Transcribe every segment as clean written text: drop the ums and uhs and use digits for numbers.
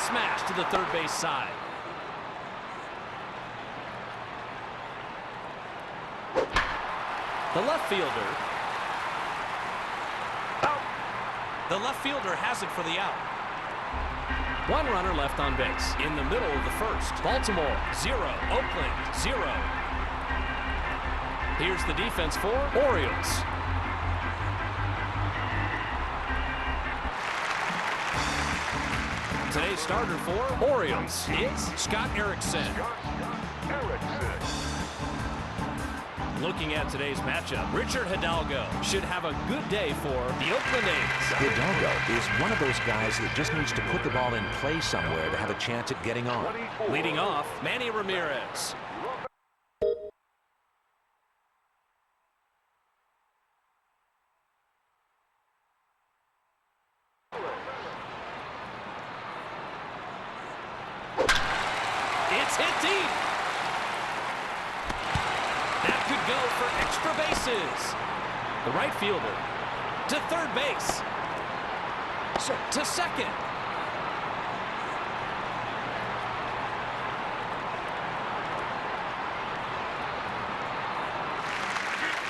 smash to the third base side. The left fielder. Out. The left fielder has it for the out. One runner left on base in the middle of the first. Baltimore 0, Oakland 0. Here's the defense for Orioles. Today's starter for Orioles is Scott Erickson. Looking at today's matchup, Richard Hidalgo should have a good day for the Oakland A's. Hidalgo is one of those guys that just needs to put the ball in play somewhere to have a chance at getting on. Leading off, Manny Ramirez. It's hit deep. That could go for extra bases. The right fielder to third base. To second.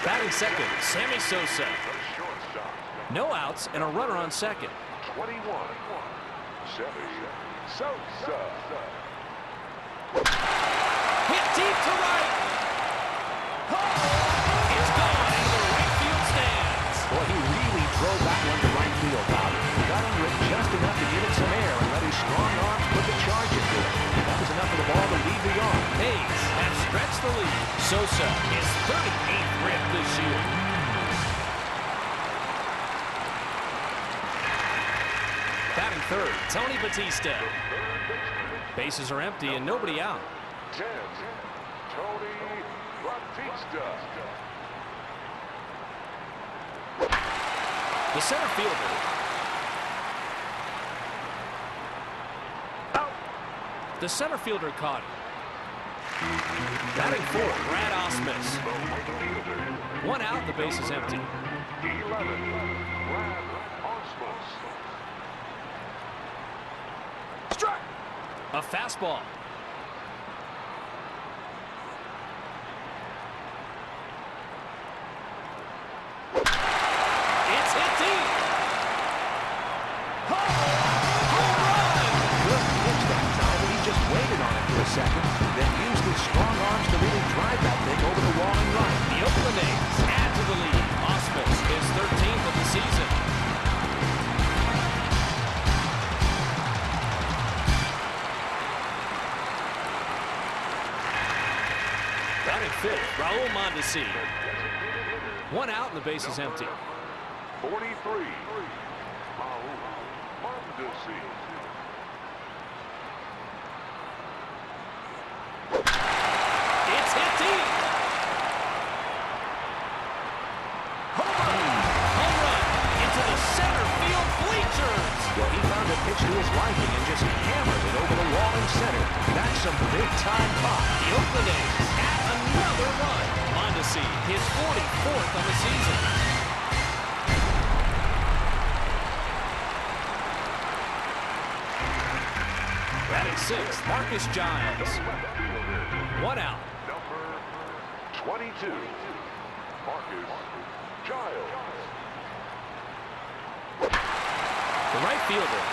Batting second, Sammy Sosa. No outs and a runner on second. 21, Sammy Sosa. Hit deep to right. Oh, it's gone into the right field stands. Boy, he really drove that one to right field, Bob. He got under it just enough to give it some air and let his strong arms put the charge into it. That was enough for the ball to leave the yard. Hayes has stretched the lead. Sosa is 38th rip this year. Batting third, Tony Batista. Bases are empty and nobody out. 10, Tony Batista. The center fielder. Out. The center fielder caught it. Batting fourth, Brad Ausmus. One out, the base is empty. 11, Brad Ausmus. Strike. A fastball. It's hit deep. Home run. Good pitch that time, and he just waited on it for a second, then used his strong arms to really drive that thing over the wall and run. The Oakland A's add to the lead. Ausmus is 13th of the season. Batting fifth, Raul Mondesi. One out and the base is empty. 43, Raul Mondesi. It's hit deep. Home run into the center field bleachers. Well, he found a pitch to his liking and just hammered it over the wall in center. That's some big-time pop. The Oakland A's add another run. Mondesi, his 44th on the season. Batting sixth, Marcus Giles. One out. Number 22, Marcus Giles. The right fielder.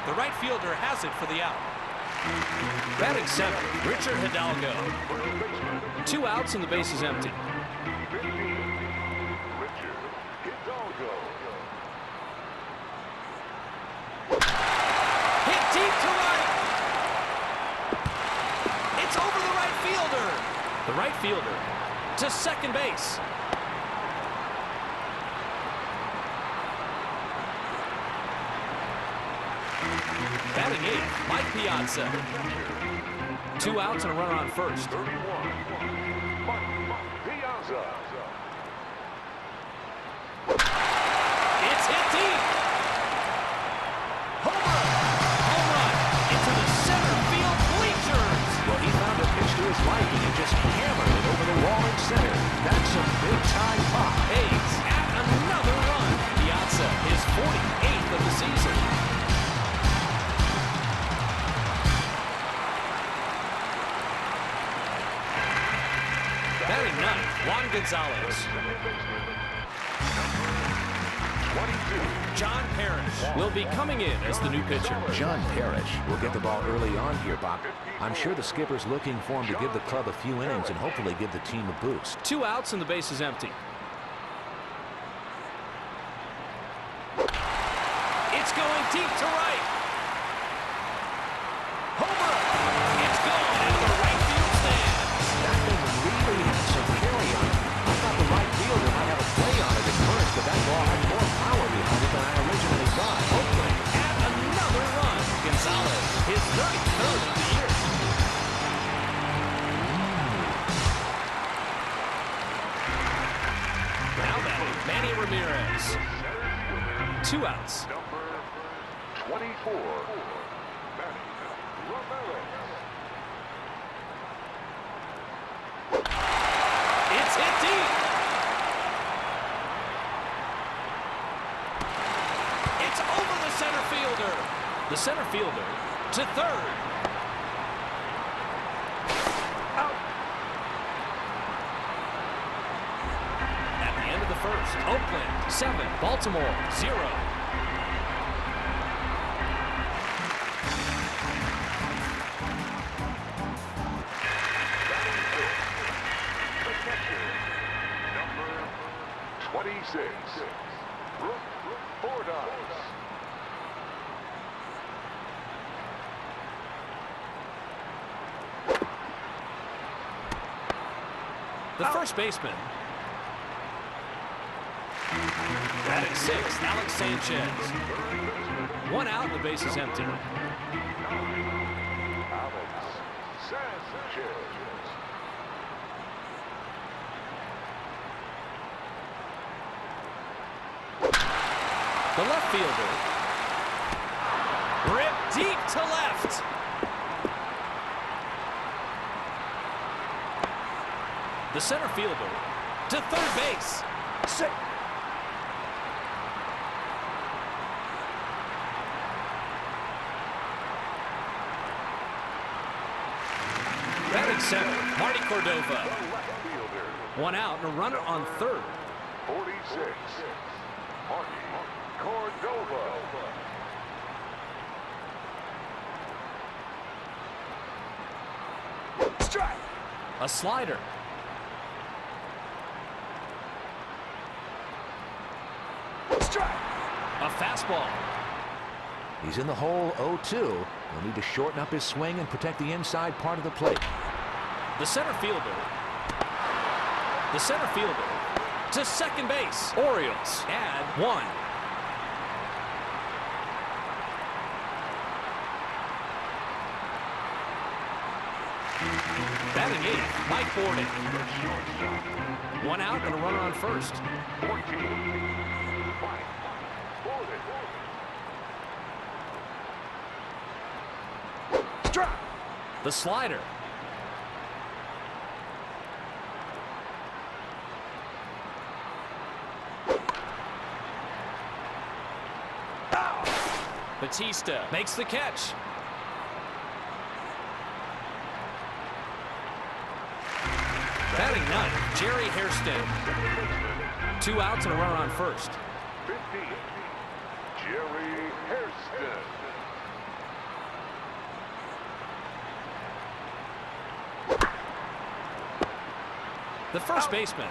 The right fielder has it for the out. Batting seventh, Richard Hidalgo. Two outs and the base is empty. 15, Richard Hidalgo. Hit deep to right. It's over the right fielder. The right fielder to second base. Batting eighth, Mike Piazza. Two outs and a runner on first. 31, Mike Piazza. It's hit deep. Home run into the center field bleachers. Well, he found a pitch to his liking and just hammered it over the wall in center. That's some big-time pop. Hayes at another run. Piazza is 48th of Gonzalez. John Parrish will be coming in as the new pitcher. John Parrish will get the ball early on here, Bob. I'm sure the skipper's looking for him to give the club a few innings and hopefully give the team a boost. 2 outs and the base is empty. It's going deep to right. Homer! It's gone into the right field stands. That thing really had some carry on it. I thought the right fielder might have a play on it at first, but that ball had more power behind it than I originally thought. Oakland and another run. Gonzalez, his 33rd of the year. Now batting, Manny Ramirez. 2 outs. Number 24, Manny Ramirez. It's hit deep. It's over the center fielder. The center fielder to third. Out. At the end of the first, Oakland 7, Baltimore 0. The catcher, number 26, Brooke Fordyce. The first baseman. Batting 6th, Alex Sanchez. 1 out and the base is empty. Alex Sanchez. The left fielder. Ripped deep to left. The center fielder to third base. Batting 7th, Marty Cordova. The left fielder, 1 out and a runner on third. 46, Marty Cordova. Strike. A slider. Strike. A fastball. He's in the hole 0-2. He'll need to shorten up his swing and protect the inside part of the plate. The center fielder. The center fielder to second base. Orioles add 1. Batting 8th, Mike Borden. 1 out and a runner on first. 14, Mike Borden. The slider. Batista makes the catch. Batting 9th, Jerry Hairston. 2 outs and a runner on first. 15, Jerry Hairston. The first baseman.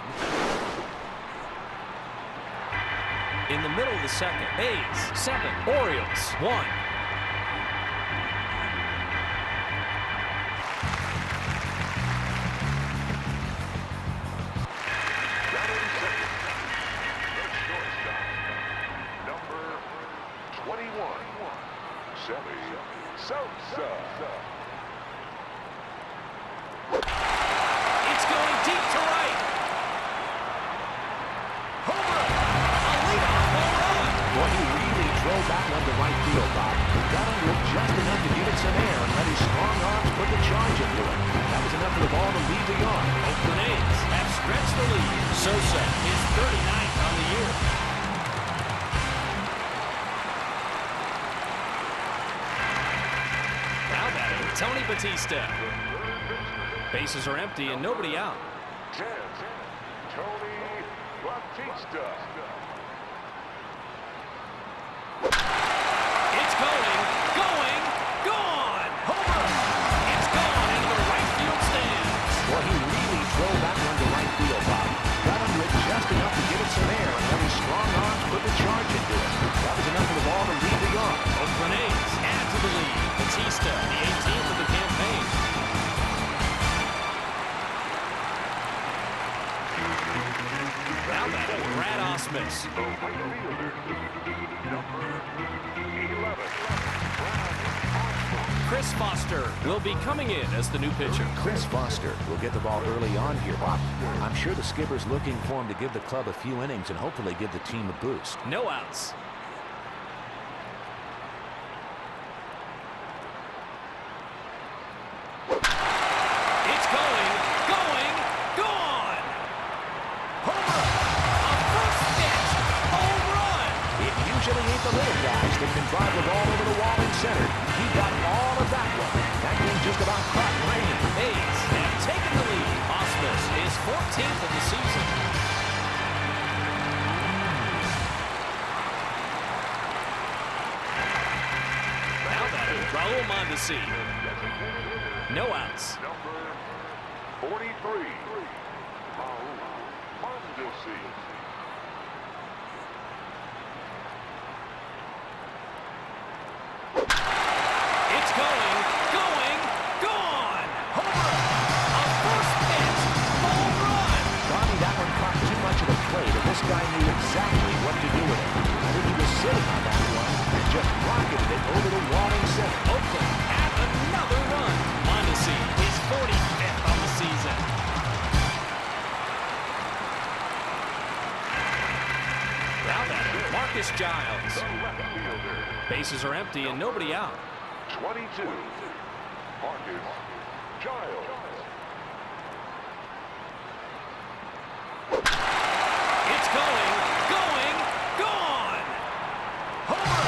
In the middle of the second. Hayes, 7. Orioles, 1. Batting second, the shortstop, number 21, Sally Sosa. It's going deep to right. Homer! A leadoff home run. Boy, he really drove that one to right field, Bob. He got under it just enough to give it some air and let his strong arms put the charge into it. That was enough for the ball to leave the yard. Oakland A's have stretched the lead. Sosa is 39th on the year. Now batting, Tony Batista. Bases are empty and nobody out. 10, Tony Batista. It's going, gone! Homer! It's gone into the right field stands. Well, he really drove that one to right field, Bob. Got under it just enough to give it some air, and let his strong arms put the charge into it. That was enough for the ball to leave the yard. Oakland A's add to the lead. Batista, the 18th of the campaign. Now batting, Brad Ausmus. The right fielder, number 11, Chris Foster will be coming in as the new pitcher. Chris Foster will get the ball early on here, Bob. I'm sure the skipper's looking for him to give the club a few innings and hopefully give the team a boost. No outs. It's going, gone! Homer! A first pitch, home run! It usually ain't the little guys that can drive the ball over the wall in center. He got all of that one. That game just about caught rain. A's have taken the lead. Ausmus is 14th of the season. Now batting, Raul Mondesi. No outs. number 43, Raul Mondesi. It's going, gone! Homer! A first pitch, home run! Bobby, that one caught too much of the plate, and this guy knew exactly what to do with it. I think he was sitting on that one and just rocketed it over the wall in center. Oakland had another run. Mondesi is 45th on the season. Now batting, Marcus Giles. The left fielder, Bases are empty and nobody out. 22, Marcus Giles. It's going, gone! Homer!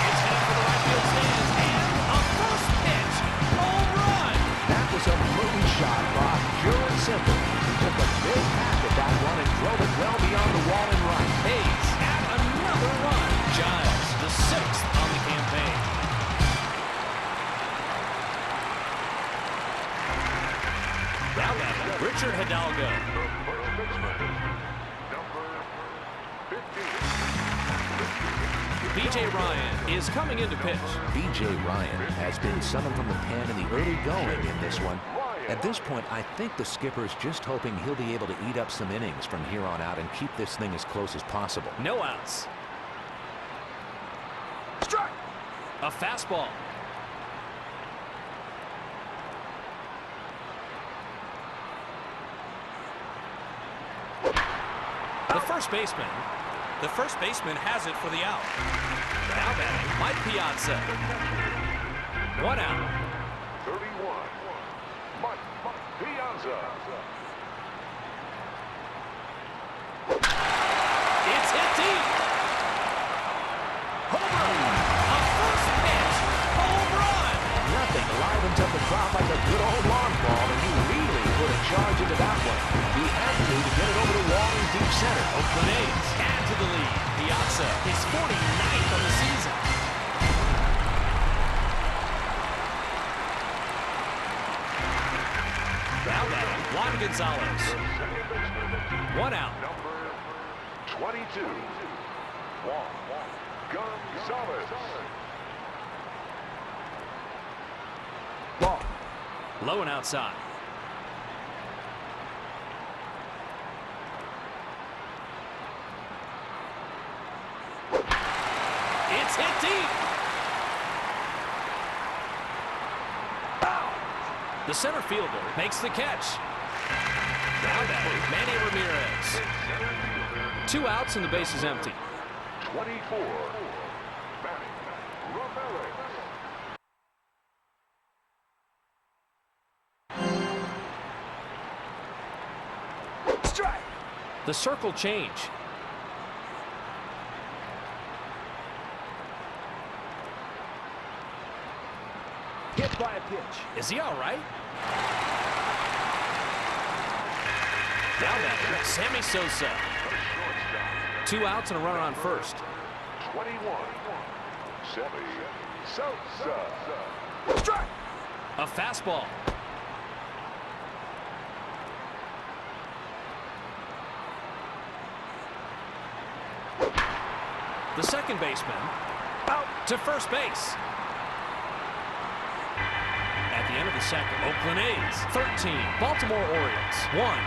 It's headed for the right field stands, and a first pitch, home run! That was a moonshot, Bob, pure and simple. He took a big hack at that one and drove it well beyond the wall and right. A's add another run. Giles, the 6th on the campaign. Now batting, Richard Hidalgo. The first baseman, number 15. B.J. Ryan is coming in to pitch. B.J. Ryan has been summoned from the pen in the early going in this one. At this point, I think the skipper's just hoping he'll be able to eat up some innings from here on out and keep this thing as close as possible. No outs. Strike! A fastball. The first baseman has it for the out. Now batting, Mike Piazza. 1 out. 31, Mike Piazza. It's hit deep. Homer! A first pitch, home run! Nothing livens up the crowd like a good old lawn ball, and he really put a charge into that one. He had to get it over the wall in deep center. Oakland A's add to the lead. Piazza is 49th on the season. Now batting, Juan Gonzalez. Second baseman, 1 out. number 22, Juan Gonzalez. Ball. Low and outside. It's hit deep. The center fielder makes the catch. Now batting, Manny Ramirez. 2 outs and the base is empty. 24, Manny Ramirez. Strike. The circle change. Hit by a pitch. Is he all right? Now batting, Sammy Sosa. 2 outs and a runner on first. 21. Sammy Sosa. Strike. A fastball. The second baseman out to first base. At the end of the second, Oakland A's 13, Baltimore Orioles 1.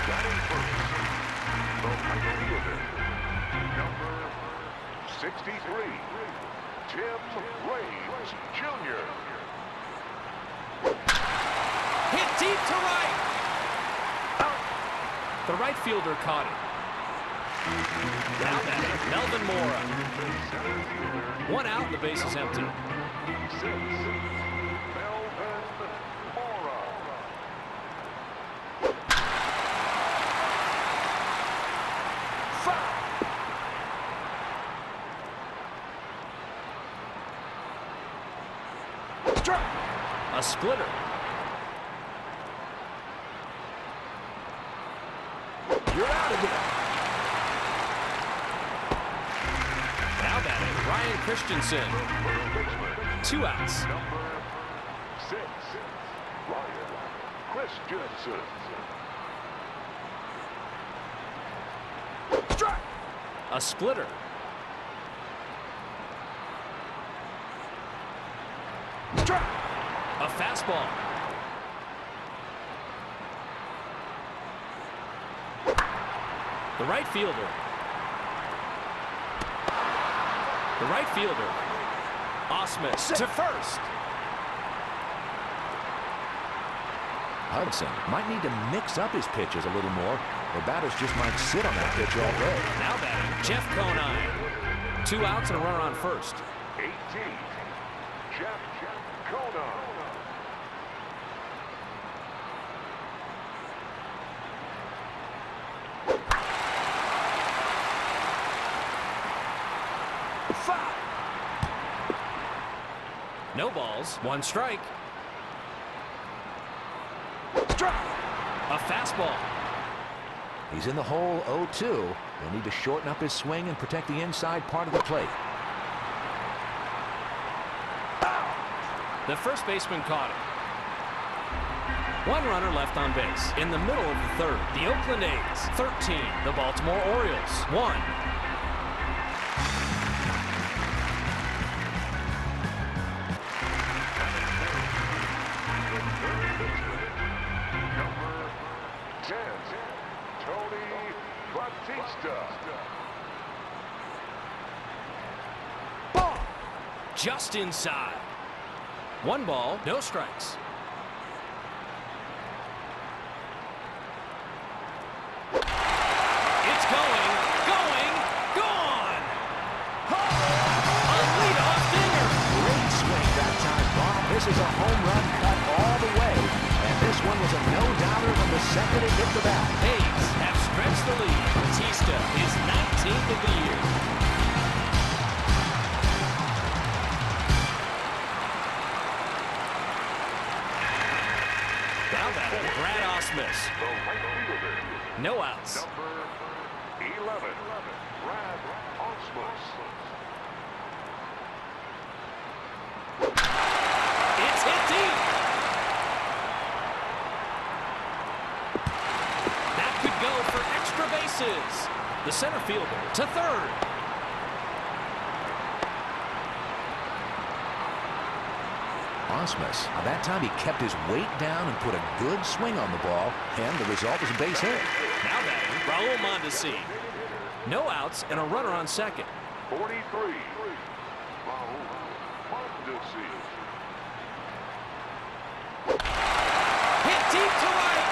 Batting first, the right fielder, number 63, Tim Raines Jr. Hit deep to right. The right fielder caught it. Now batting, Melvin Mora. 1 out, and the base is empty. Melvin Mora. Foul. Strike. A splitter. You're out of here. Now batting, Ryan Christensen. 2 outs. Number 6, Ryan Christensen. Strike. A splitter. Strike. A fastball. The right fielder. The right fielder. Osmus to first. Hudson might need to mix up his pitches a little more. The batters just might sit on that pitch all day. Now batting, Jeff Conine. 2 outs and a runner on first. 18, Jeff Conine. Foul. No balls, 1 strike. Strike. A fastball. He's in the hole 0-2. He'll need to shorten up his swing and protect the inside part of the plate. The first baseman caught it. 1 runner left on base. In the middle of the third, the Oakland A's 13, the Baltimore Orioles 1. Number 10, Tony Batista. Ball. Just inside. 1 ball, no strikes. It's going, gone! A leadoff dinger! Great swing that time, Bob. This is a home run cut all the way. And this one was a no-doubter from the second it hit the bat. A's have stretched the lead. Batista is 19th of the year. Down batting, Brad Osmus. The right fielder, No outs. number 11, Brad Osmus. It's hit deep. That could go for extra bases. The center fielder to third. Osmus, by that time he kept his weight down and put a good swing on the ball, and the result was a base hit. Now batting, Raul Mondesi. No outs and a runner on second. 43, Raul Mondesi. Hit deep to right.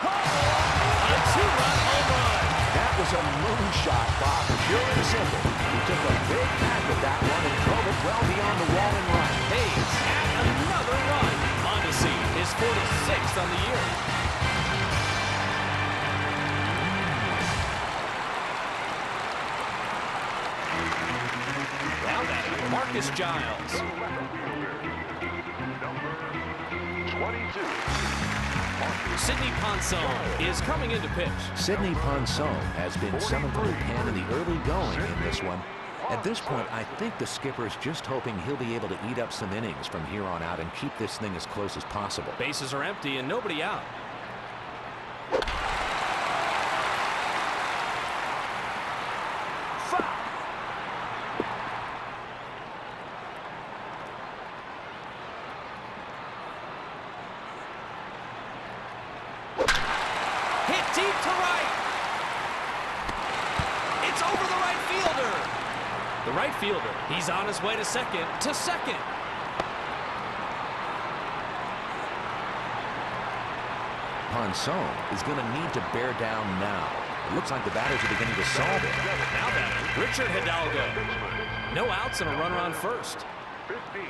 A 2-run home run. That was a moonshot, Bob, pure and simple. He took a big hack at that one and drove it well beyond the wall and right. Hayes at another run. Mondesi is 46th on the year. Now batting, Marcus Chris Giles. Number 22. Sidney Ponson is coming into pitch. Sidney Ponson has been summoned from the pen in the early going in this one. At this point, I think the skipper's just hoping he'll be able to eat up some innings from here on out and keep this thing as close as possible. Bases are empty and nobody out. Hit deep to right. It's over the right fielder. The right fielder, he's on his way to second. Ponson is going to need to bear down now. It looks like the batters are beginning to solve it. Now batting, Richard Hidalgo. No outs and a runner on first. 15.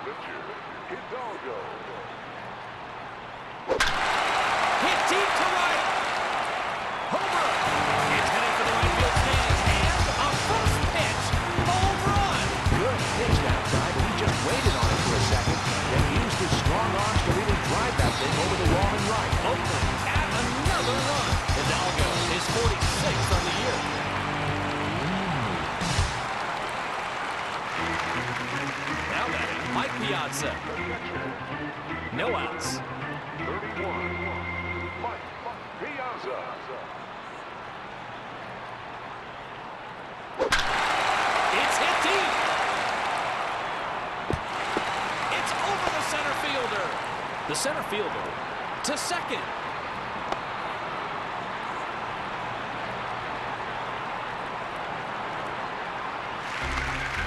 Richard Hidalgo. Hit deep to right. Homer. It's heading for the right field stands. And a first pitch. Home run. Good pitch that time, but he just waited on it for a second, then used his strong arms to really drive that thing over the wall and right. Oakland at another run. Hidalgo is 46th on the year. Now batting, Mike Piazza. No outs. 31. Mike Piazza. It's hit deep. It's over the center fielder. The center fielder to second.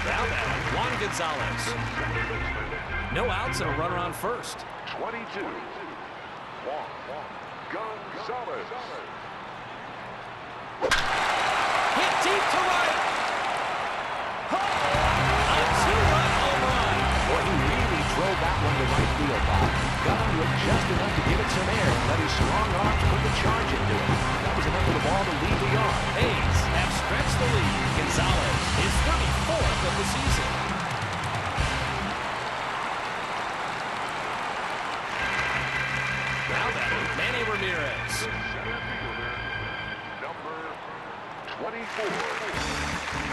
Now batting, Juan Gonzalez. No outs and a runner on first. 22. Juan Gonzalez. Hit deep to right. A two-run home run. Boy, he really drove that one to right field, Bob. Got him with just enough to give it some air, but his strong arms put the charge into it. That was enough for the ball to leave the yard. A's have stretched the lead. Gonzalez is 34th of the season. Now batting, Manny Ramirez. Number 24.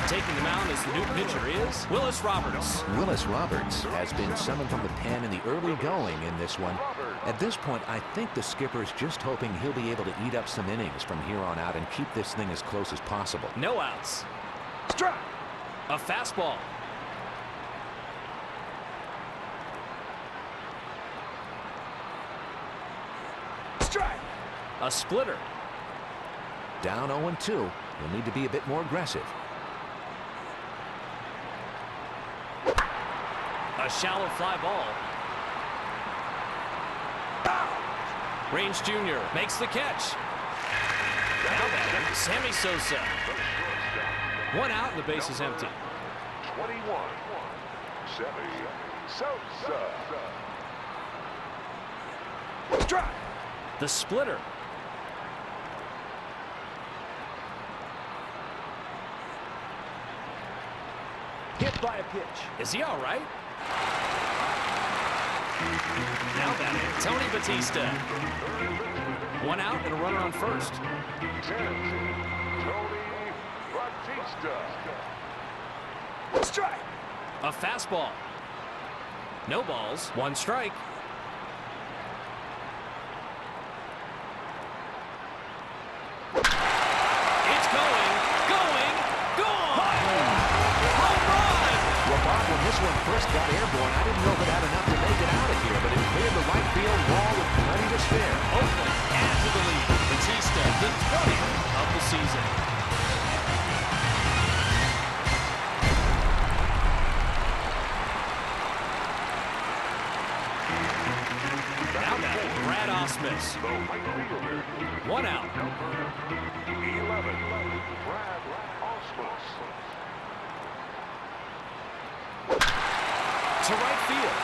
Taking the mound as the new pitcher is Willis Roberts. Willis Roberts has been summoned from the pen in the early going in this one. At this point, I think the skipper's just hoping he'll be able to eat up some innings from here on out and keep this thing as close as possible. No outs. Strike. A fastball. Strike. A splitter. Down 0-2. He'll need to be a bit more aggressive. A shallow fly ball. Range Jr. makes the catch. Now batting, Sammy Sosa. One out and the base is empty. 21. Sammy Sosa. Strike. The splitter. Hit by a pitch. Is he all right? Now batting, Tony Batista. One out and a runner on first. 10. Tony Batista. Strike. A fastball. No balls, one strike. It's going, gone! Home run! Well, Bob, when this one first got airborne, I didn't know if it had enough to make it out of here, but it cleared the right field wall with plenty to spare. Oakland adds to the lead. Batista, the 20th of the season. Now batting, Brad Ausmus. One out. 11. Brad Ausmus. To right field.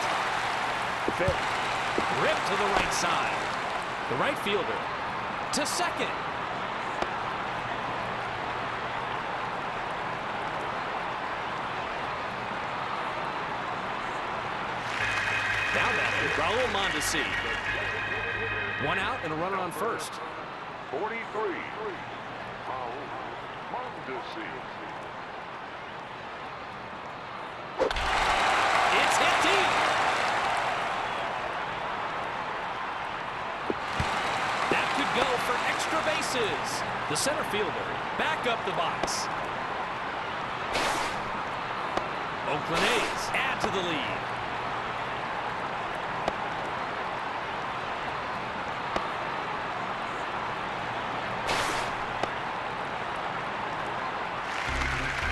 Ripped to the right side. The right fielder to second. Now batting, Raul Mondesi. One out and a runner on first. 43. Raul Mondesi. It's hit deep. That could go for extra bases. The center fielder back up the box. Oakland A's add to the lead.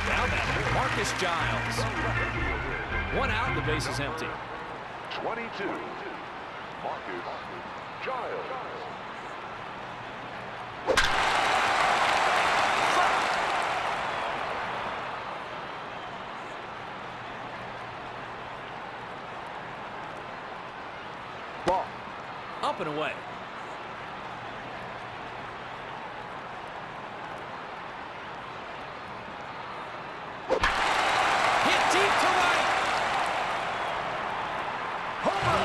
Now batter, Marcus Giles. One out, the base is empty. 22. Marcus Giles. Ball. Up and away. Hit deep to right. Homer.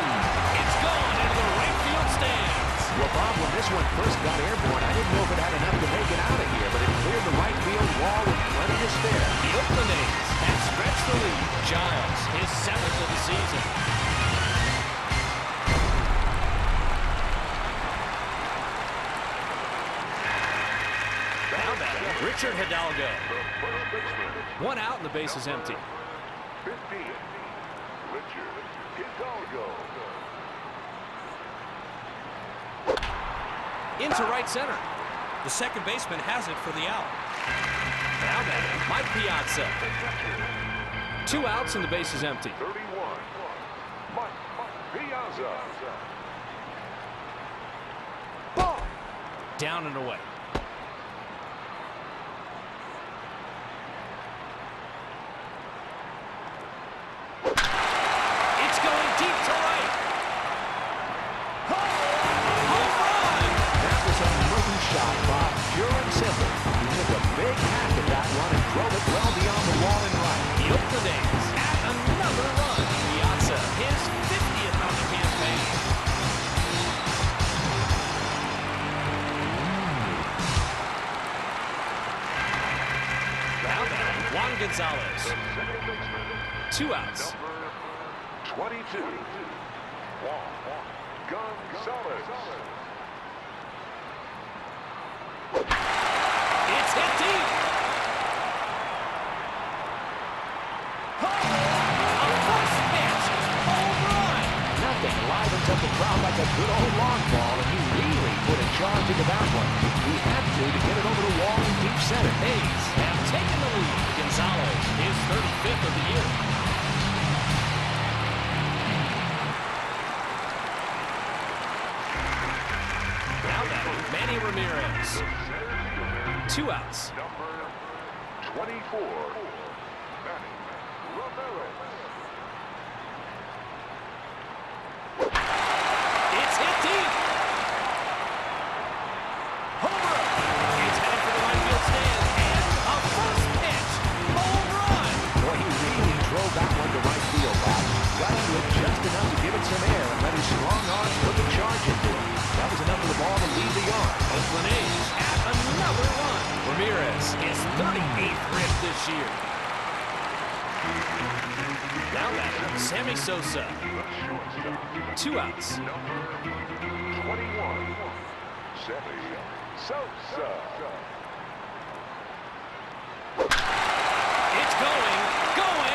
It's gone into the right field stands. Well, Bob, when this one first got airborne, I didn't know if it had enough to make it out of here, but it cleared the right field wall with plenty to spare. The Oakland A's have stretched the lead. Giles, his 7th of the season. Now batting, Richard Hidalgo. First baseman. One out and the base is empty. 15. Richard Hidalgo. Into right center. The second baseman has it for the out. Now batting, Mike Piazza. 2 outs and the base is empty. 31. Mike Piazza. Ball. Down and away. It's going deep to right. Home run! That was a moving shot, Bob. Pure and simple. He took a big hack at that one and drove it well beyond the wall and right. The Oakland A's add another run. Piazza, his 50th on the campaign. Now batting, Juan Gonzalez. Second baseman. 2 outs. Number 22. Juan Gonzalez. It's hit deep. A first pitch. Home run. Nothing livens up the crowd like a good old long ball, and he really put a charge into that one. He had to get it over the wall in deep center. A's have taken the lead. Gonzalez, his 35th of the year. Now batting, Manny Ramirez. 2 outs. Number 24. Manny Ramirez. It's hit deep. Homer. It's headed for the right field stands. And a first pitch. Home run. Boy, he really drove that one to right field, Bob. Got into it just enough to give it some air and let his strong arm put the charge into it. That was enough for the ball to leave the yard. Oakland A's add another run. Ramirez, his 38th rib this year. Now batting, Sammy Sosa. The shortstop. 2 outs. Number 21. Sammy Sosa. It's going, gone!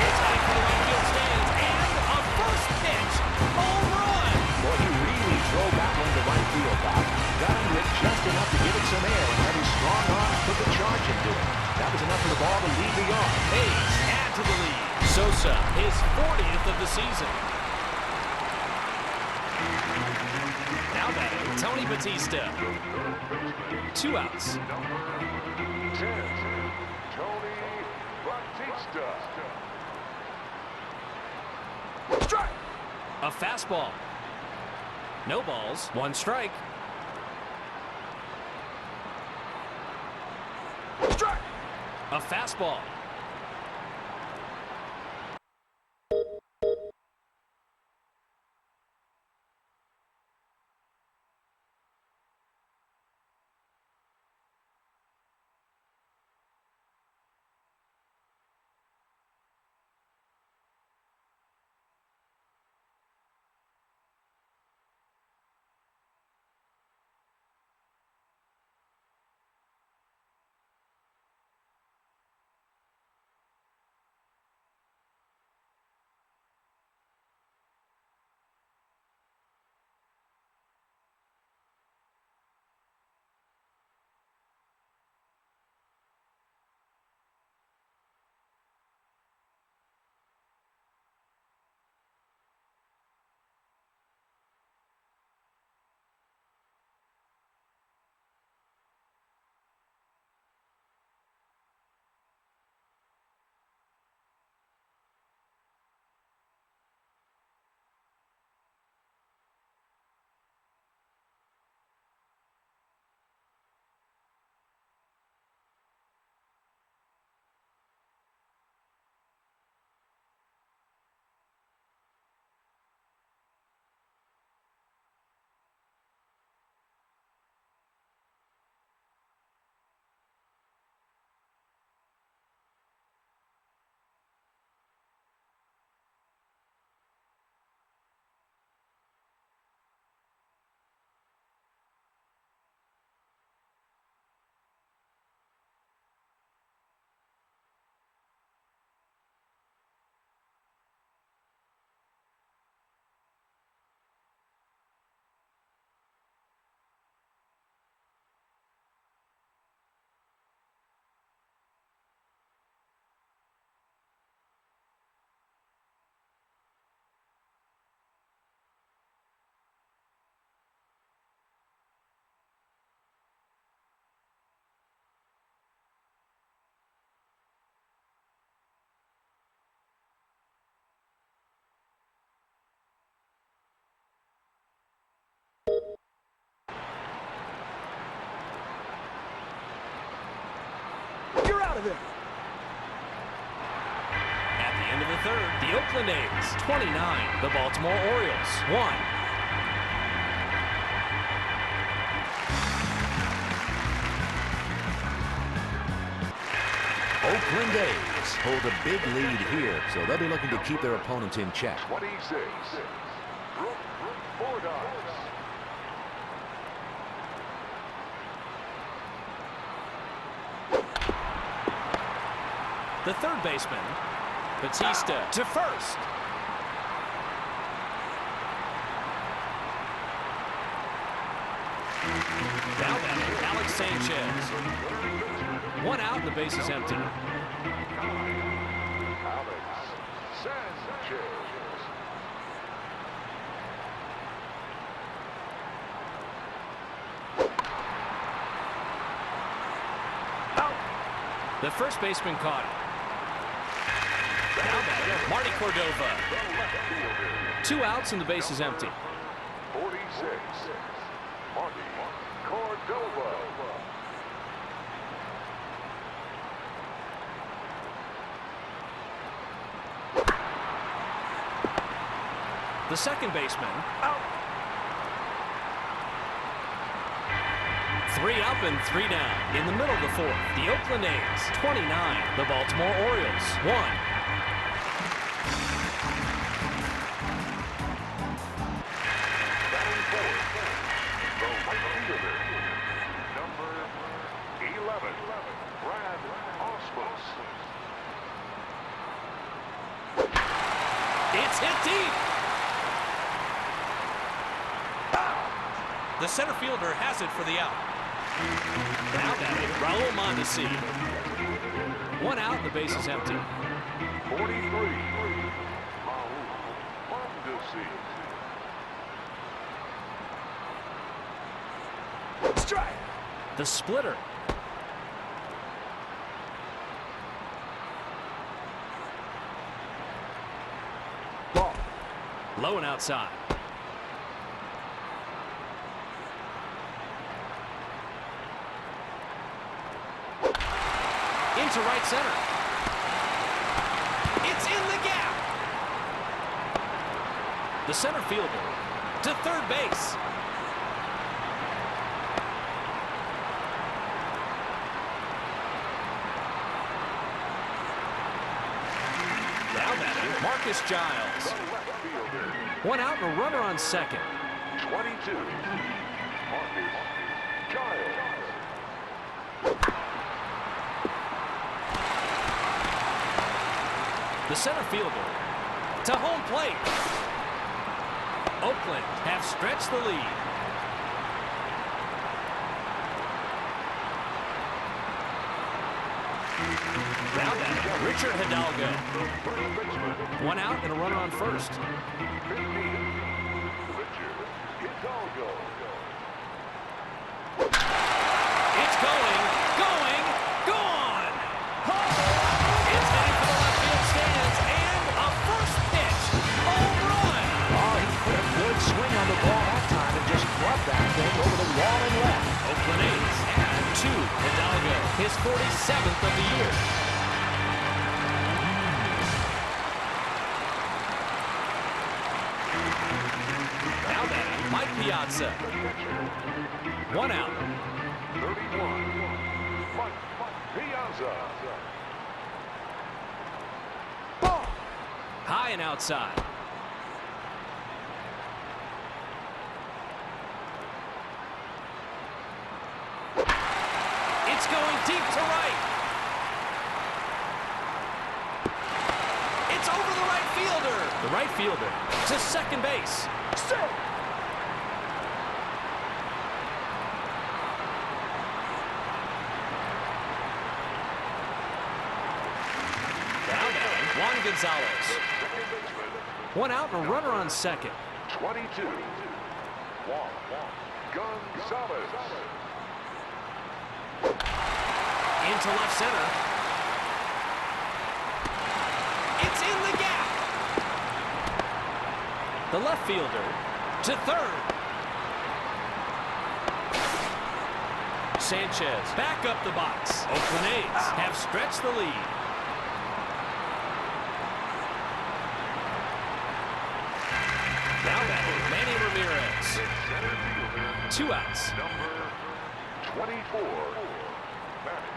It's heading for the right field stands, and a first pitch home run! Boy, he really drove that one to right field, Bob. Got into it just enough to give it some air and let his strong arm put the charge into it. That was enough for the ball to leave the yard. A's add to the lead. Sosa, his 40th of the season. Now batting, Tony Batista. 2 outs. Number 10. Tony Batista. Strike! A fastball. No balls, 1 strike. Strike! A fastball. At the end of the third, the Oakland A's 29, the Baltimore Orioles 1. Oakland A's hold a big lead here, so they'll be looking to keep their opponents in check. 26. Brooke Bordas. The third baseman, Batista, to first. Now batting, Alex Sanchez. One out, the base is empty. Alex Sanchez. The first baseman caught it. Now batting, Marty Cordova. The left fielder. 2 outs and the base is empty. 46. Marty Cordova. The second baseman, out. 3 up and 3 down. In the middle of the fourth, the Oakland A's 29, the Baltimore Orioles 1. Batting fourth, the right fielder, number 11, Brad Ausmus. It's hit deep. The center fielder has it for the out. Now batting, Raul Mondesi. 1 out, the base is empty. 43, Raul Mondesi. Strike. The splitter. Ball. Low and outside. Into right center. It's in the gap. The center fielder to third base. Now batting, Marcus Giles. The left fielder, 1 out and a runner on second. 22, Marcus Giles. The center fielder to home plate. Oakland have stretched the lead. Now batting, Richard Hidalgo. The first baseman, 1 out and a runner on first. 15, Richard Hidalgo. It's going, gone! It's heading for the left field stands, and a first pitch home run! Oh, he put a good swing on the ball that time and just clubbed that thing over the wall and left. Oakland A's add 2. Hidalgo, his 47th of the year. Now batting, Mike Piazza. 1 out. 31, Mike Piazza. High and outside. It's going deep to right. It's over the right fielder. The right fielder to second base. Now batting, Juan Gonzalez. Second baseman, 1 out and a runner on second. 22, Juan Gonzalez. Into left center. It's in the gap. The left fielder to third. Sanchez back up the box. Oakland A's have stretched the lead. Now batting Manny Ramirez. 2 outs. Number 24, Manny.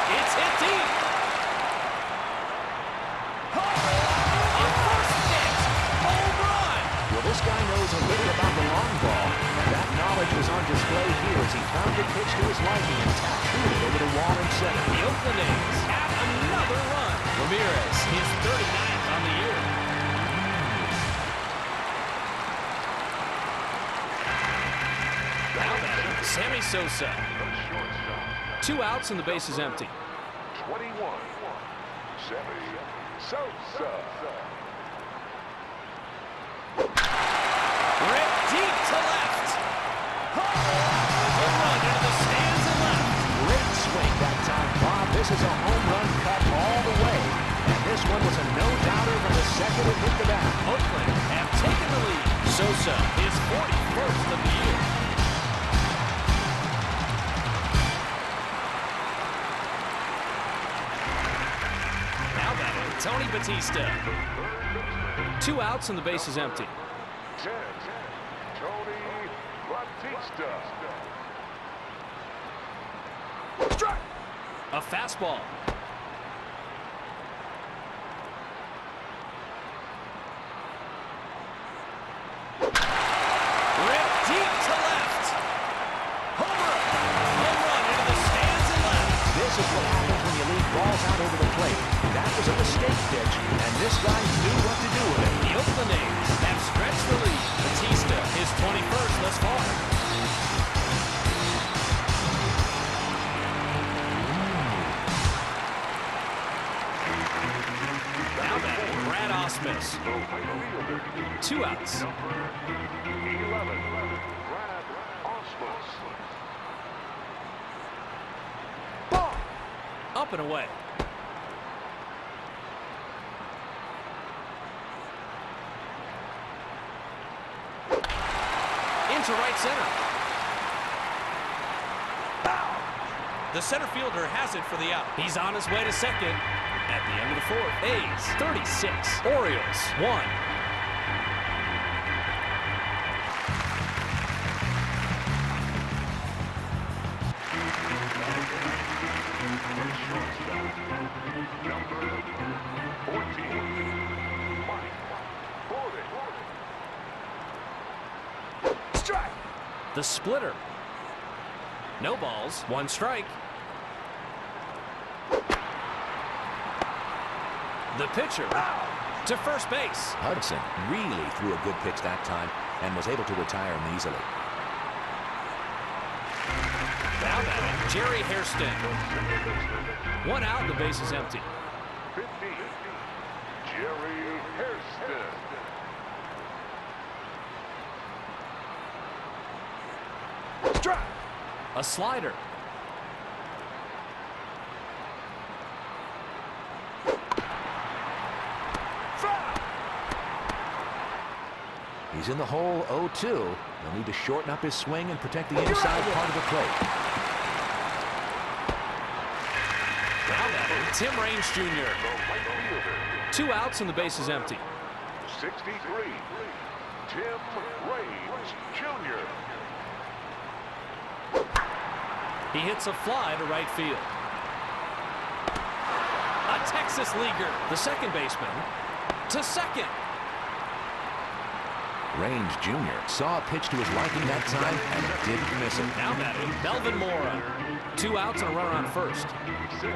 It's hit deep. A first pitch. Home run. Well, this guy knows a little about the long ball, and that knowledge was on display here as he found a pitch to his liking and tattooed it over the wall in center. The Oakland A's have another run. Ramirez, his 39th on the year. Now batting Sammy Sosa. The shortstop. 2 outs and the base is empty. 21, Sammy Sosa. Ripped deep to left. Home run into the stands and left. Great swing that time, Bob. This is a home run cut all the way. And this one was a no-doubter from the second it hit the bat. Oakland have taken the lead. Sosa, his 41st of the year. Now batting Tony Batista. 2 outs and the base is empty. 10, Tony Batista. A fastball. Ripped deep to left. Homer. Home run into the stands and left. This is what happens when you leave balls out over the plate. That was a mistake pitch, and this guy knew what to do with it. The Oakland A's have stretched the lead. Batista, his 21st thus far. Now batting Brad Ausmus. 2 outs. 11, Brad Ausmus. Up and away. Into right center. The center fielder has it for the out. He's on his way to second at the end of the 4th. A's 36, Orioles 1. Number 14, Mike Borden. Strike. The splitter. No balls, 1 strike. The pitcher to first base. Hudson really threw a good pitch that time and was able to retire him easily. Now batting Jerry Hairston. 1 out, and the base is empty. 15, Jerry Hairston. Strike. A slider. He's in the hole 0-2. He'll need to shorten up his swing and protect the inside part of the plate. Now batting Tim Raines Jr. The right fielder. 2 outs and the base is empty. 63, Tim Raines Jr. He hits a fly to right field. A Texas leaguer. The second baseman to second. Raines Jr. saw a pitch to his liking that time and didn't miss it. Now batting Melvin Mora. 2 outs and a runner on first. 6,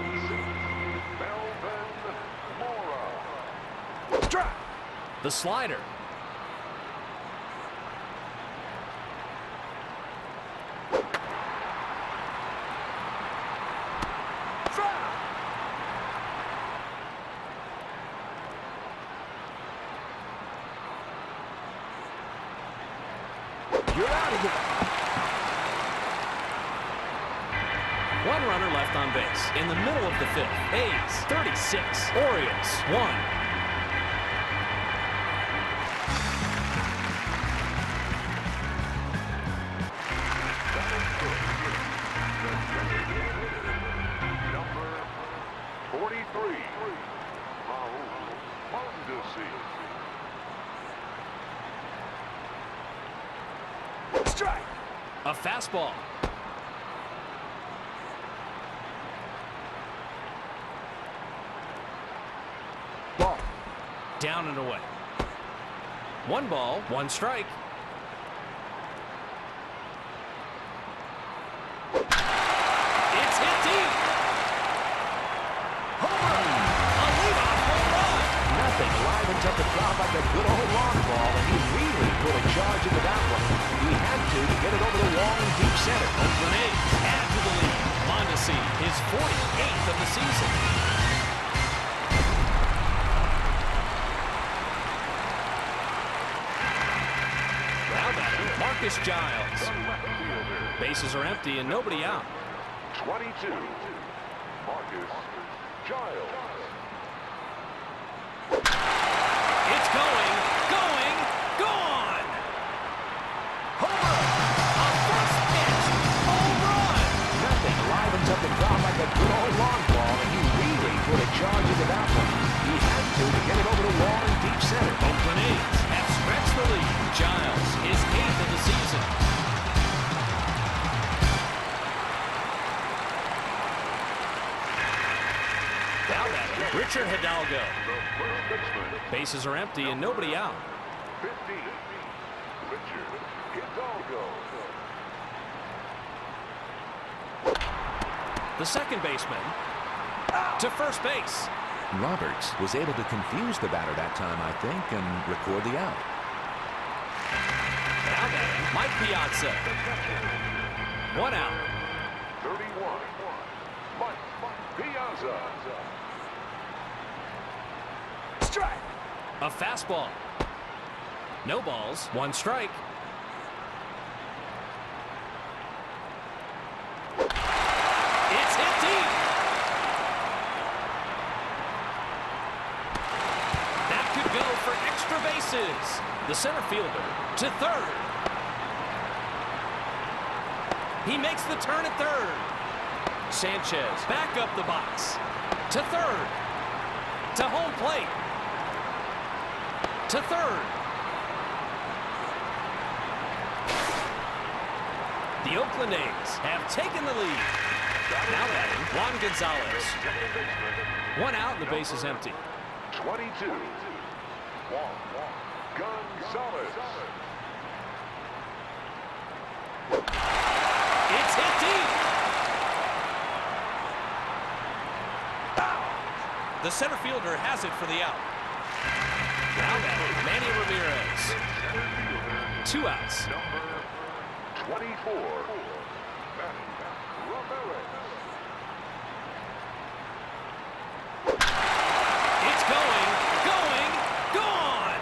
Melvin Mora. Strike. The slider. You're out of here. runner left on base. In the middle of the fifth, A's 36, Orioles 1. Number 43, Raul Mondesi. Strike. A fastball. Ball. Down and away. 1 ball, 1 strike. It's hit deep. Home run. A leadoff home run. Nothing livens up the crowd like a good old long ball, and he really put a charge into that one. He had to get it over the wall in deep center. Oakland A's add to the lead. Mondesi, his 48th of the season. Now batting, Marcus Giles. The left fielder, Bases are empty and nobody out. 22, Marcus Giles. It's going, gone! Homer! A first pitch, home run! Nothing livens up the crowd like a good old long ball, and he really put a charge into that one. He had to get it over the wall in deep center. Oakland A's have stretched the lead. Giles, his 8th of the season. Now batting, Richard Hidalgo. The first baseman, Bases are empty and nobody out. 15, Richard Hidalgo. The second baseman to first base. Roberts was able to confuse the batter that time, I think, and record the out. Now batting, Mike Piazza. 1 out. 31, Mike Piazza. Strike. A fastball. No balls, 1 strike. It's hit deep. That could go for extra bases. The center fielder to third. He makes the turn at third. Sanchez back up the box. To third. To home plate. To third. The Oakland A's have taken the lead. Now batting, Juan Gonzalez. Second baseman, 1 out and the base is empty. 22, Juan Gonzalez. It's hit deep. The center fielder has it for the out. Now batting, Manny Ramirez. 2 outs. Number 24, Manny Ramirez. It's going, gone!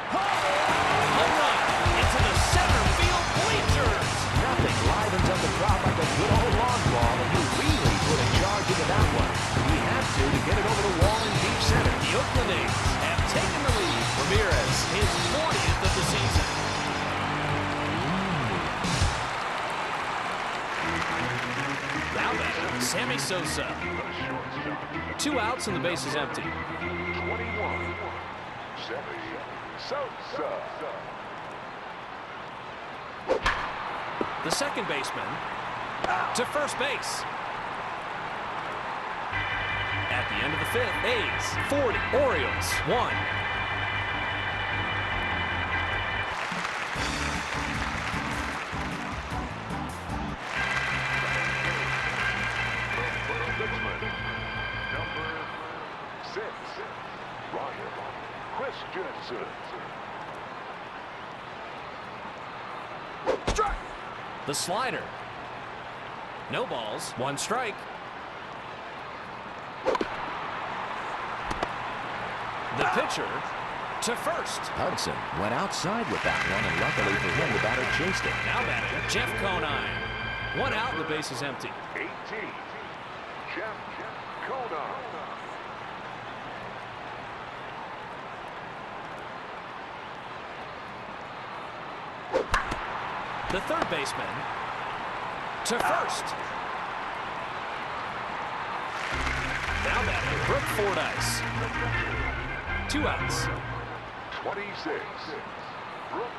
Home run into the center field bleachers. Nothing livens up the crowd like a good old long ball, and he really put a charge into that one. He had to get it over the wall in deep center. The Oakland A's have taken the lead. Ramirez, his 40th of the season. Now batting, Sammy Sosa. The shortstop, 2 outs and the base is empty. 21, Sammy Sosa. The second baseman to first base. At the end of the fifth, A's 40, Orioles 1. Baseman, number 6, Ryan Christensen. Strike. The slider. No balls, 1 strike. The pitcher to first. Hudson went outside with that one, and luckily for him, the batter chased it. Now batting, Jeff Conine. 1 out and the base is empty. Jeff Kona. The third baseman to first. Now batting, Brooke Fordyce. 2 outs. 26. Brooke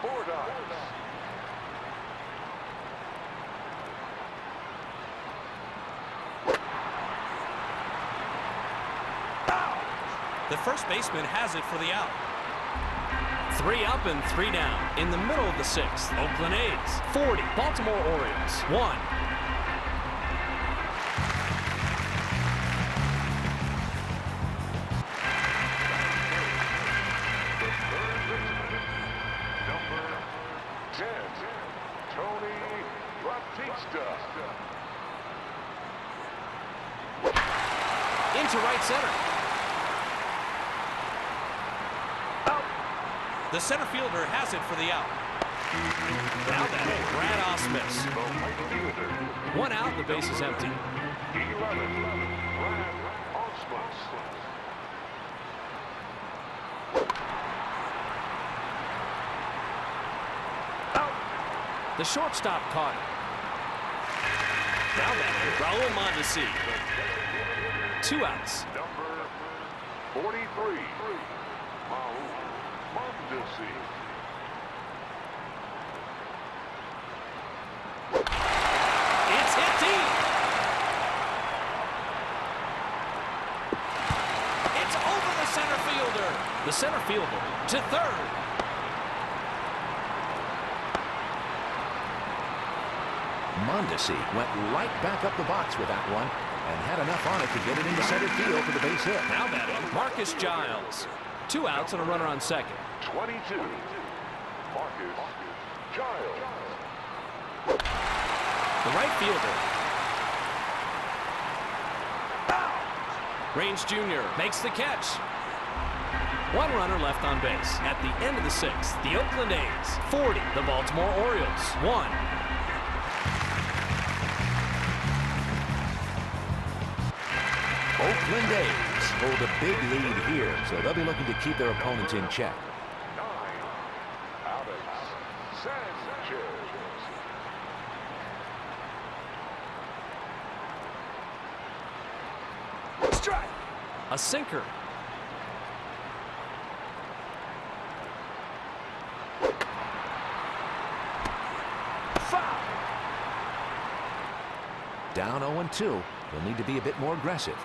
Fordyce. The first baseman has it for the out. 3 up and 3 down in the middle of the 6th. Oakland A's 40, Baltimore Orioles 1. Number 10, Tony Batista. Into right center. The center fielder has it for the out. Now batting, Brad Ausmus. The right fielder, 1 out, the base is empty. 11, Brad Ausmus. The shortstop caught it. Now batting, Raul Mondesi. 2 outs. Number 43, Raul Mondesi. It's hit deep. It's over the center fielder. The center fielder to third. Mondesi went right back up the box with that one and had enough on it to get it into center field for the base hit. Now batting, Marcus Giles. 2 outs and a runner on second. 22, Marcus Giles. The right fielder. Range Jr. makes the catch. 1 runner left on base. At the end of the 6th, the Oakland A's 40, the Baltimore Orioles 1. Oakland A's hold a big lead here, so they'll be looking to keep their opponents in check. 9, Alex Sanchez. Strike. A sinker. Foul. Down 0-2. They'll need to be a bit more aggressive.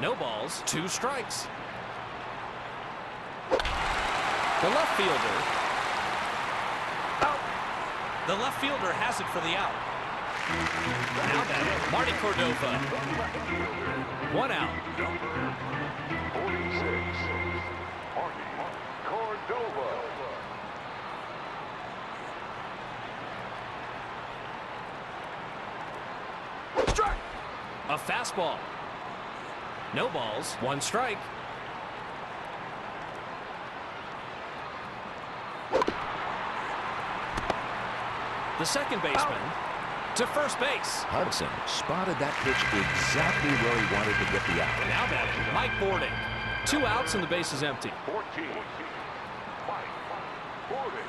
No balls, 2 strikes. The left fielder. Out. The left fielder has it for the out. Now batting, Marty Cordova. 1 out. Number 46, Marty Cordova. Strike. A fastball. No balls, 1 strike. The second baseman to first base. Hudson spotted that pitch exactly where he wanted to get the out. Now batting, Mike Bordick. 2 outs and the base is empty. 14, Mike Bordick.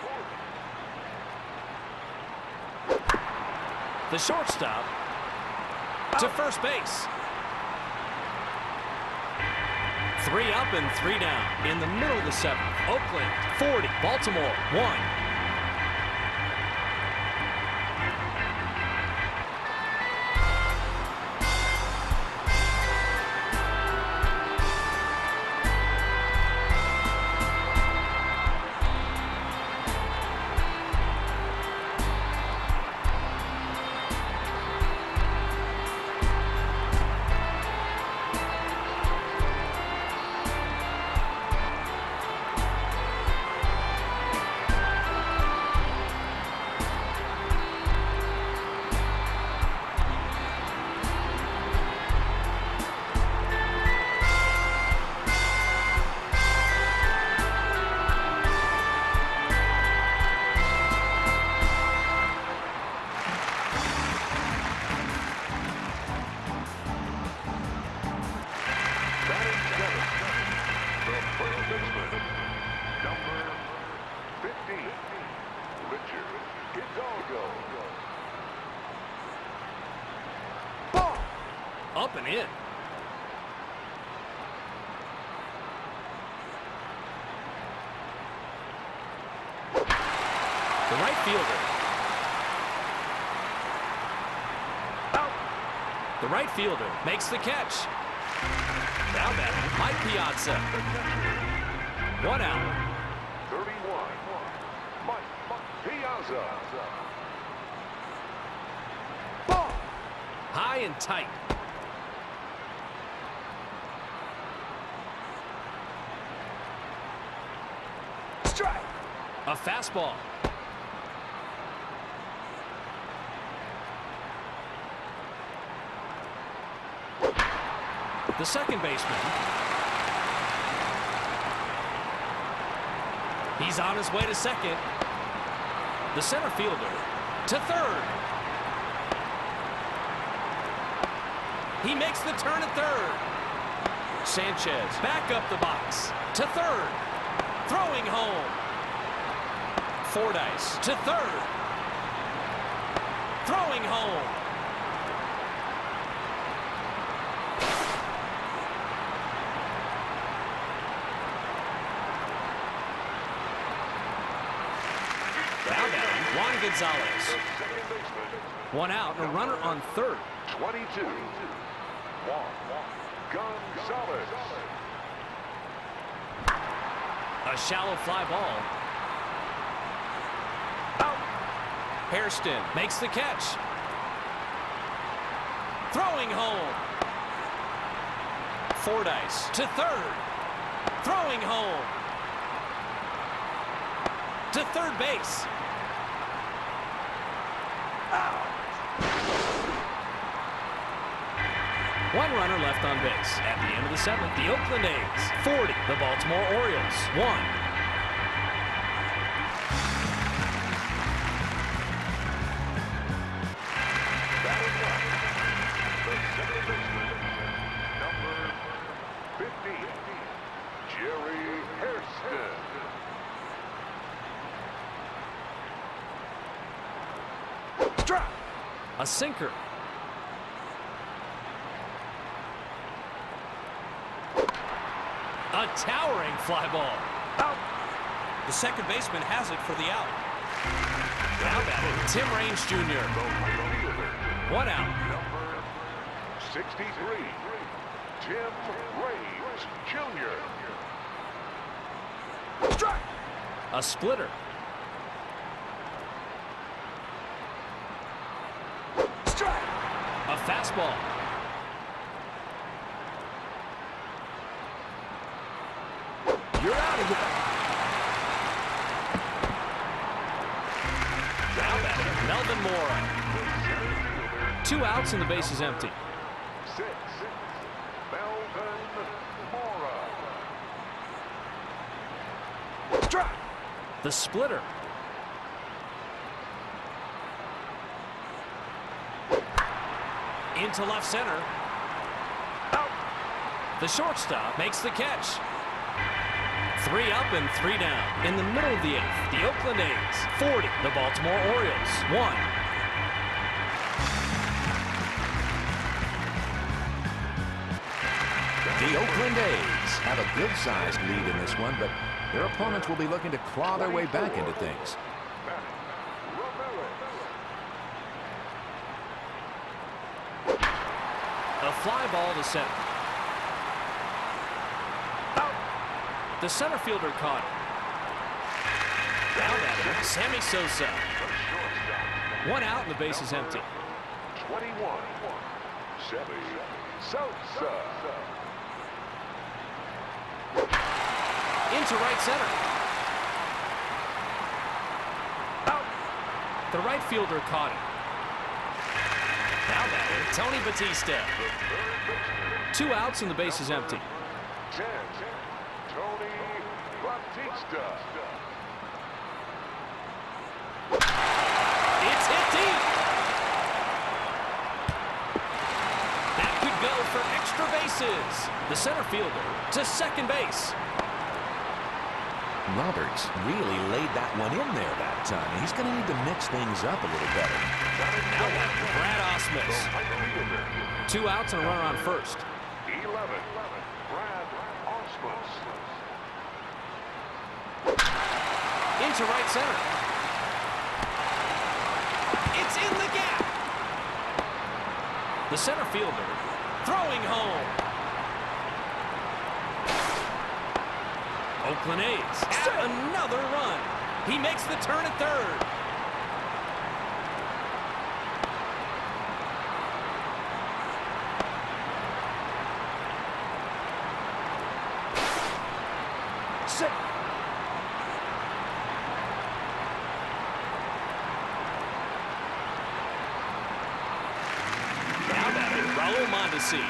The shortstop to first base. 3 up and 3 down in the middle of the 7th. Oakland 40, Baltimore 1. Up and in. The right fielder. Out. The right fielder makes the catch. Now batting, Mike Piazza. 1 out. 31. Mike Piazza. Ball. High and tight. Strike. A fastball. The second baseman. He's on his way to second. The center fielder to third. He makes the turn at third. Sanchez back up the box to third. Throwing home. Fordyce to third. Throwing home. Now batting, Juan Gonzalez. Second baseman. 1 out and a runner on third. 22. Juan Gonzalez. A shallow fly ball. Out. Hairston makes the catch. Throwing home. Fordyce to third. Throwing home. To third base. Out. 1 runner left on base. At the end of the 7th, the Oakland A's 40, the Baltimore Orioles 1. Batting up. The second baseman. Number 50. Jerry Hairston. Strike. A sinker. A towering fly ball. Out. The second baseman has it for the out. Now batting, Tim Raines Jr. 1 out. Number 63. Tim Raines Jr. Strike. A splitter. Strike. A fastball. You're out of the... Now batting, Melvin Mora. 2 outs and the base is empty. 6. Melvin Mora. Strike. The splitter. Into left center. Out. The shortstop makes the catch. 3 up and 3 down. In the middle of the 8th, the Oakland A's 40, the Baltimore Orioles 1. The Oakland A's have a good-sized lead in this one, but their opponents will be looking to claw their way back into things. A fly ball to center. Out. The center fielder caught it. Now batting, Sammy Sosa. 1 out and the base is empty. 21. Sammy Sosa. Into right center. Out. The right fielder caught it. Now batting, Tony Batista. 2 outs and the base is empty. 10. Tony Batista. It's hit deep. That could go for extra bases. The center fielder to second base. Roberts really laid that one in there that time. He's going to need to mix things up a little better. Now batting, Brad Ausmus. Right fielder. 2 outs and a runner on first. 11, Brad Ausmus. Into right center. It's in the gap. The center fielder throwing home. Oakland A's add another run. He makes the turn at third. Raul Mondesi.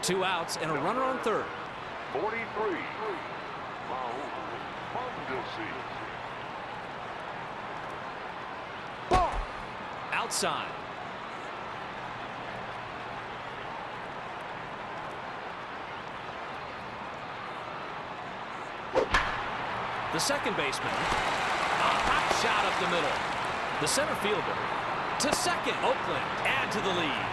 2 outs and a runner on third. 43, Raul Mondesi. Ball. Outside. The second baseman. A hot shot up the middle. The center fielder to second. Oakland add to the lead.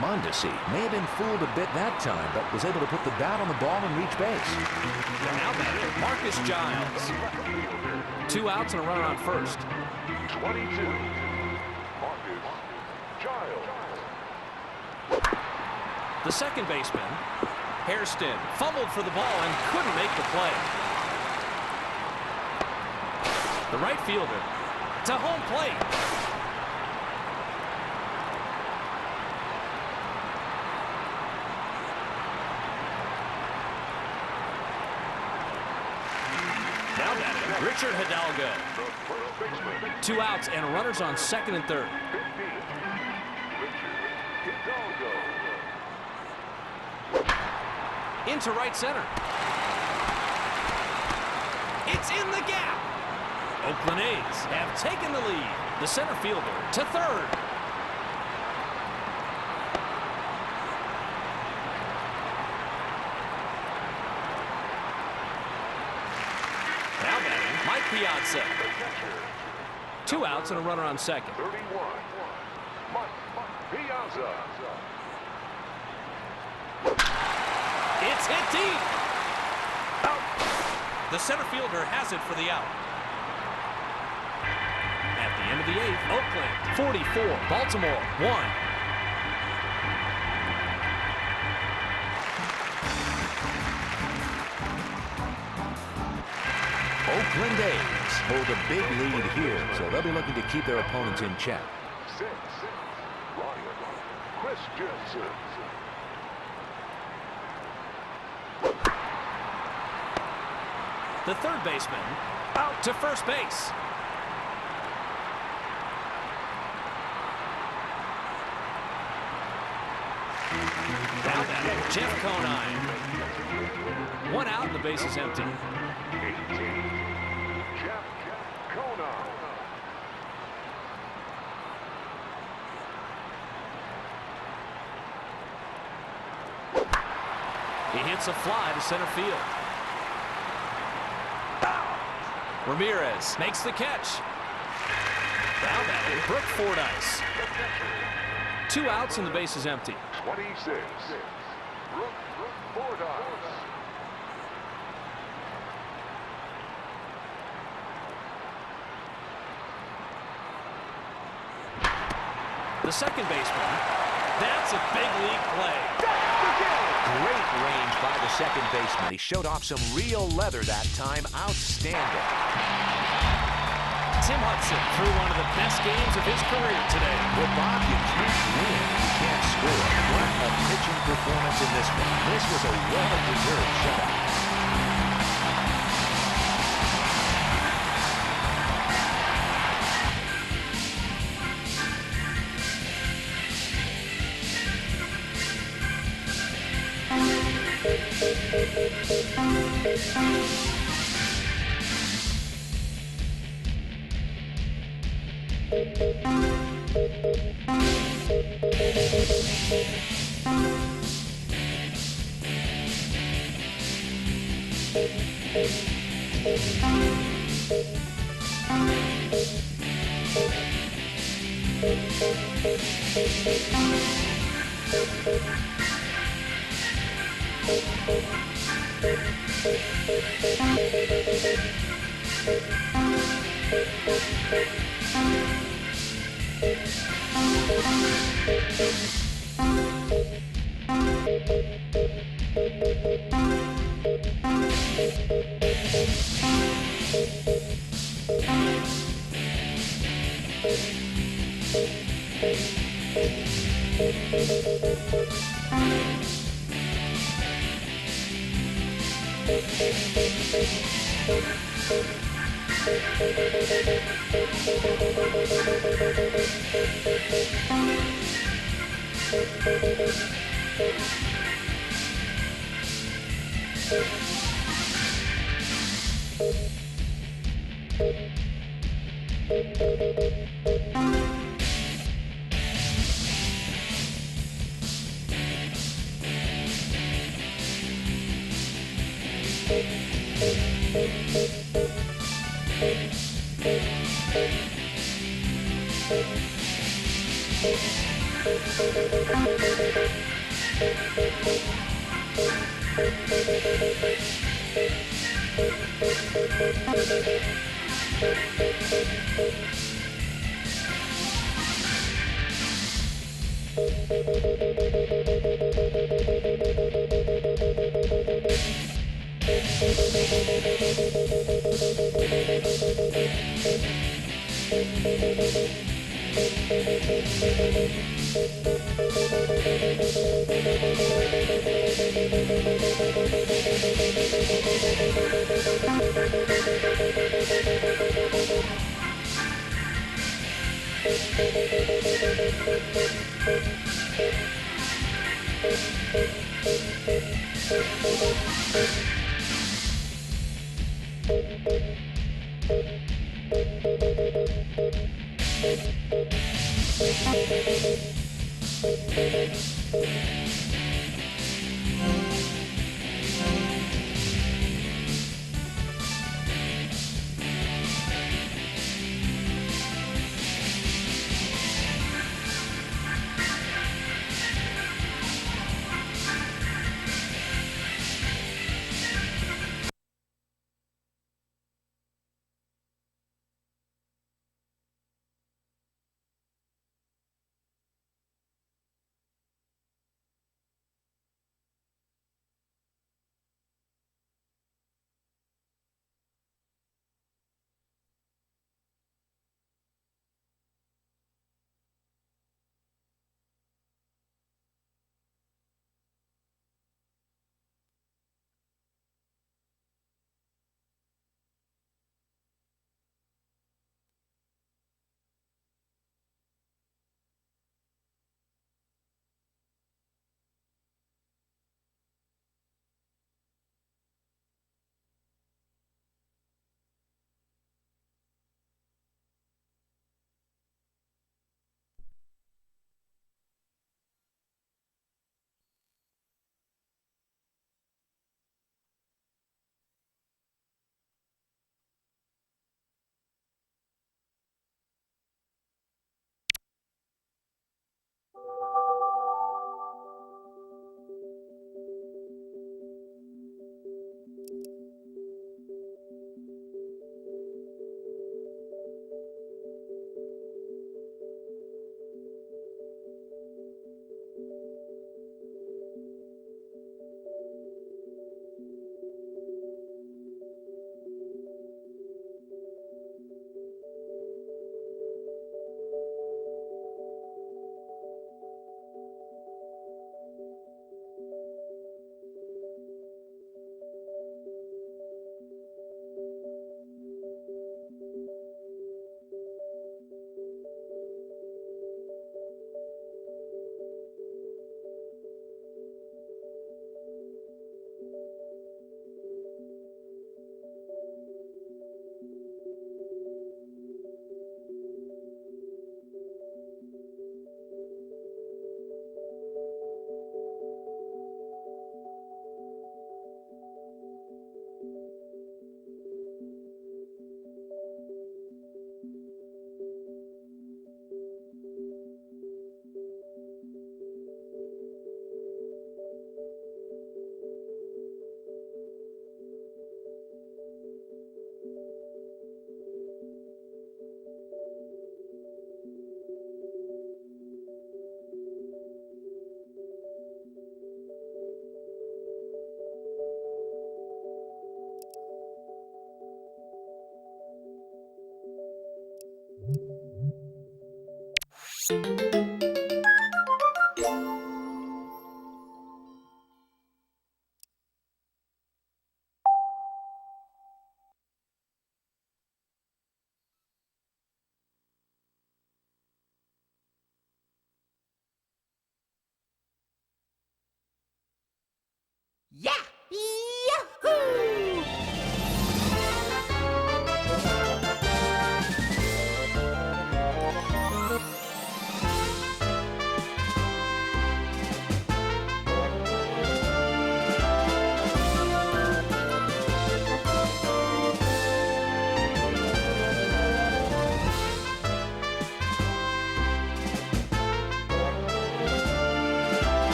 Mondesi may have been fooled a bit that time, but was able to put the bat on the ball and reach base. Now batter, Marcus Giles. 2 outs and a runner on first. 22, Marcus Giles. The second baseman, Hairston, fumbled for the ball and couldn't make the play. The right fielder to home plate. Now batting, Richard Hidalgo. 2 outs and runners on second and third. 15, Richard Hidalgo. Into right center. It's in the gap. Oakland A's have taken the lead. The center fielder to third. Now batting, Mike Piazza. 2 outs and a runner on second. 31, Mike Piazza. It's hit deep. Out. The center fielder has it for the out. At the end of the 8th, Oakland 44, Baltimore 1. Oakland A's hold a big lead here, so they'll be looking to keep their opponents in check. 6, Ryan Christensen. The third baseman out to first base. Now batting, Jeff Conine. 1 out and the base is empty. 18, Jeff Conine. He hits a fly to center field. Ramirez makes the catch. Now batting, Brooke Fordyce. 2 outs and the base is empty. 26, Brooke Fordyce. The second baseman. That's a big league play. Great range by the second baseman. He showed off some real leather that time. Outstanding. Tim Hudson threw one of the best games of his career today. Well, Bob, you can't win, you can't score. What a pitching performance in this one. This was a well-deserved shutout.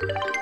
Mario!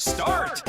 Start!